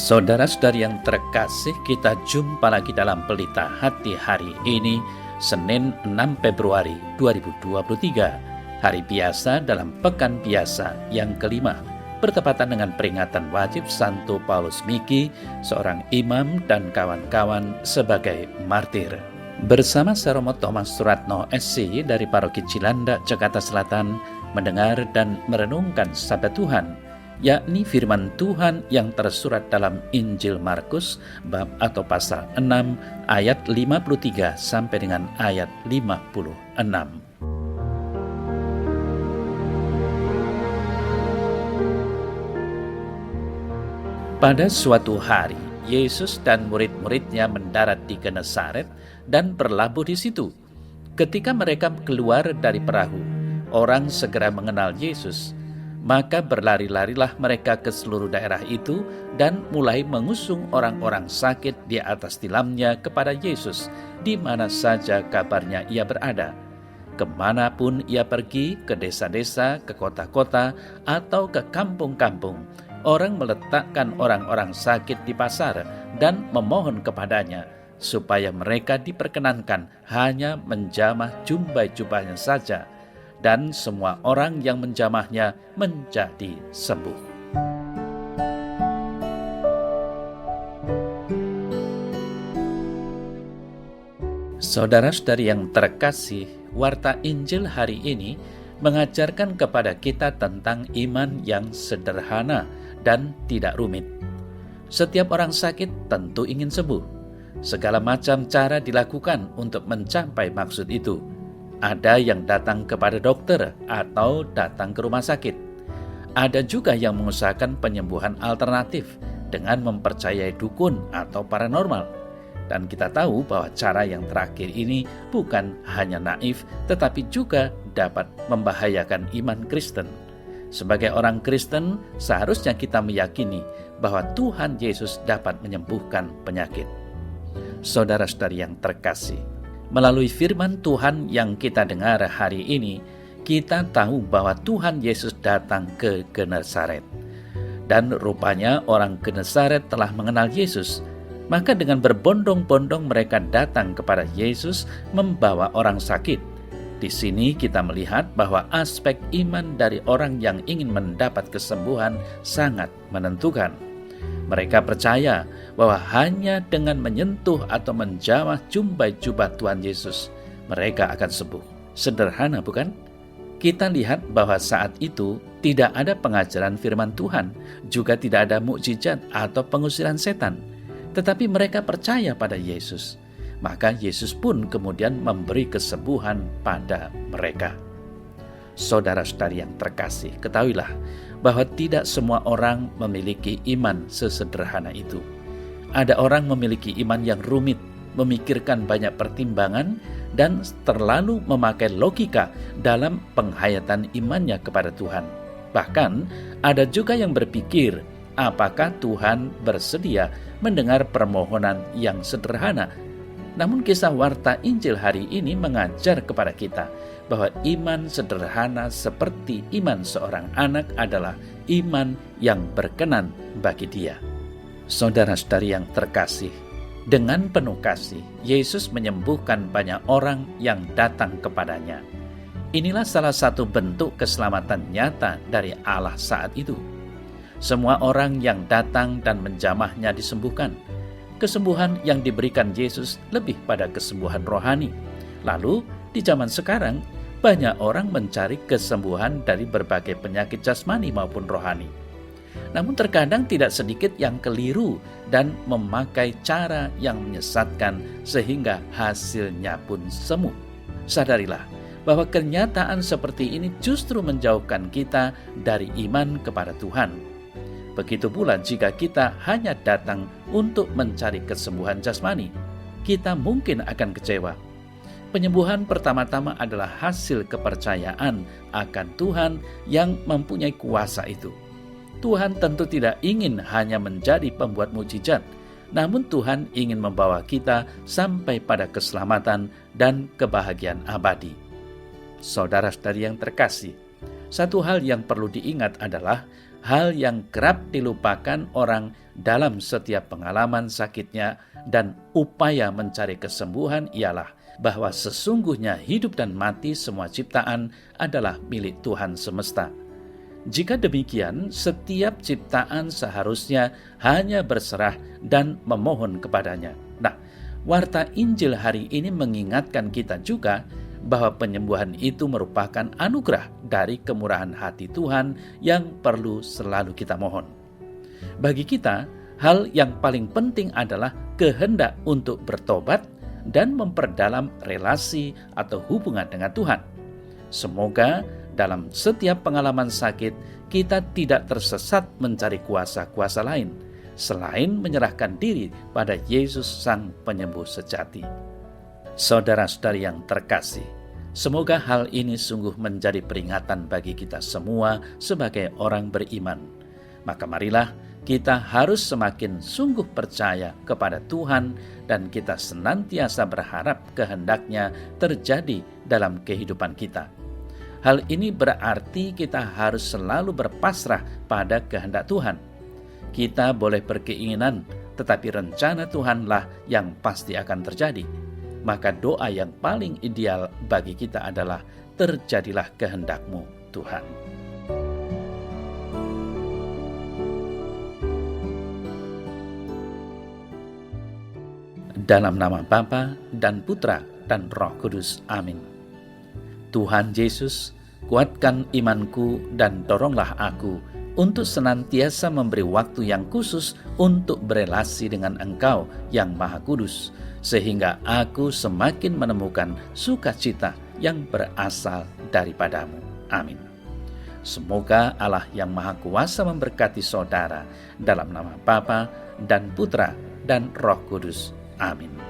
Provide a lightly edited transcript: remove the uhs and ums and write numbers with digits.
Saudara-saudari yang terkasih, kita jumpa lagi dalam Pelita Hati hari ini, Senin 6 Februari 2023, hari biasa dalam Pekan Biasa yang kelima, bertepatan dengan peringatan wajib Santo Paulus Miki, seorang imam dan kawan-kawan sebagai martir. Bersama Saromo Thomas Suratno SC dari Paroki Cilandak, Jakarta Selatan, mendengar dan merenungkan sabda Tuhan, yakni firman Tuhan yang tersurat dalam Injil Markus bab atau pasal 6 ayat 53 sampai dengan ayat 56. Pada suatu hari, Yesus dan murid-muridnya mendarat di Genesaret dan berlabuh di situ. Ketika mereka keluar dari perahu, orang segera mengenal Yesus. Maka berlari-larilah mereka ke seluruh daerah itu dan mulai mengusung orang-orang sakit di atas tilamnya kepada Yesus, di mana saja kabarnya ia berada. Kemanapun ia pergi, ke desa-desa, ke kota-kota, atau ke kampung-kampung, orang meletakkan orang-orang sakit di pasar dan memohon kepadanya, supaya mereka diperkenankan hanya menjamah jubah-jubahnya saja. Dan semua orang yang menjamahnya menjadi sembuh. Saudara-saudari yang terkasih, warta Injil hari ini mengajarkan kepada kita tentang iman yang sederhana dan tidak rumit. Setiap orang sakit tentu ingin sembuh. Segala macam cara dilakukan untuk mencapai maksud itu. Ada yang datang kepada dokter atau datang ke rumah sakit. Ada juga yang mengusahakan penyembuhan alternatif dengan mempercayai dukun atau paranormal. Dan kita tahu bahwa cara yang terakhir ini bukan hanya naif, tetapi juga dapat membahayakan iman Kristen. Sebagai orang Kristen, seharusnya kita meyakini bahwa Tuhan Yesus dapat menyembuhkan penyakit. Saudara-saudari yang terkasih, melalui firman Tuhan yang kita dengar hari ini, kita tahu bahwa Tuhan Yesus datang ke Genesaret. Dan rupanya orang Genesaret telah mengenal Yesus. Maka dengan berbondong-bondong mereka datang kepada Yesus membawa orang sakit. Di sini kita melihat bahwa aspek iman dari orang yang ingin mendapat kesembuhan sangat menentukan. Mereka percaya bahwa hanya dengan menyentuh atau menjamah jubah Tuhan Yesus, mereka akan sembuh. Sederhana, bukan? Kita lihat bahwa saat itu tidak ada pengajaran firman Tuhan, juga tidak ada mukjizat atau pengusiran setan. Tetapi mereka percaya pada Yesus. Maka Yesus pun kemudian memberi kesembuhan pada mereka. Saudara-saudari yang terkasih, ketahuilah bahwa tidak semua orang memiliki iman sesederhana itu. Ada orang memiliki iman yang rumit, memikirkan banyak pertimbangan, dan terlalu memakai logika dalam penghayatan imannya kepada Tuhan. Bahkan ada juga yang berpikir, apakah Tuhan bersedia mendengar permohonan yang sederhana? Namun kisah warta Injil hari ini mengajar kepada kita bahwa iman sederhana seperti iman seorang anak adalah iman yang berkenan bagi Dia. Saudara-saudari yang terkasih, dengan penuh kasih, Yesus menyembuhkan banyak orang yang datang kepadanya. Inilah salah satu bentuk keselamatan nyata dari Allah saat itu. Semua orang yang datang dan menjamahnya disembuhkan. Kesembuhan yang diberikan Yesus lebih pada kesembuhan rohani. Lalu, di zaman sekarang, banyak orang mencari kesembuhan dari berbagai penyakit jasmani maupun rohani. Namun terkadang tidak sedikit yang keliru dan memakai cara yang menyesatkan sehingga hasilnya pun semu. Sadarilah bahwa kenyataan seperti ini justru menjauhkan kita dari iman kepada Tuhan. Begitu pula jika kita hanya datang untuk mencari kesembuhan jasmani, kita mungkin akan kecewa. Penyembuhan pertama-tama adalah hasil kepercayaan akan Tuhan yang mempunyai kuasa itu. Tuhan tentu tidak ingin hanya menjadi pembuat mukjizat, namun Tuhan ingin membawa kita sampai pada keselamatan dan kebahagiaan abadi. Saudara-saudari yang terkasih, satu hal yang perlu diingat adalah hal yang kerap dilupakan orang dalam setiap pengalaman sakitnya dan upaya mencari kesembuhan ialah bahwa sesungguhnya hidup dan mati semua ciptaan adalah milik Tuhan semesta. Jika demikian, setiap ciptaan seharusnya hanya berserah dan memohon kepadanya. Nah, warta Injil hari ini mengingatkan kita juga bahwa penyembuhan itu merupakan anugerah dari kemurahan hati Tuhan yang perlu selalu kita mohon. Bagi kita, hal yang paling penting adalah kehendak untuk bertobat dan memperdalam relasi atau hubungan dengan Tuhan. Semoga dalam setiap pengalaman sakit, kita tidak tersesat mencari kuasa-kuasa lain, selain menyerahkan diri pada Yesus Sang Penyembuh sejati. Saudara-saudari yang terkasih, semoga hal ini sungguh menjadi peringatan bagi kita semua sebagai orang beriman. Maka marilah kita harus semakin sungguh percaya kepada Tuhan dan kita senantiasa berharap kehendak-Nya terjadi dalam kehidupan kita. Hal ini berarti kita harus selalu berpasrah pada kehendak Tuhan. Kita boleh berkeinginan, tetapi rencana Tuhanlah yang pasti akan terjadi. Maka doa yang paling ideal bagi kita adalah terjadilah kehendak-Mu, Tuhan. Dalam nama Bapa dan Putra dan Roh Kudus. Amin. Tuhan Yesus, kuatkan imanku dan doronglah aku untuk senantiasa memberi waktu yang khusus untuk berelasi dengan Engkau yang Maha Kudus, sehingga aku semakin menemukan sukacita yang berasal daripadamu. Amin. Semoga Allah yang Maha Kuasa memberkati saudara dalam nama Bapa dan Putra dan Roh Kudus. Amin.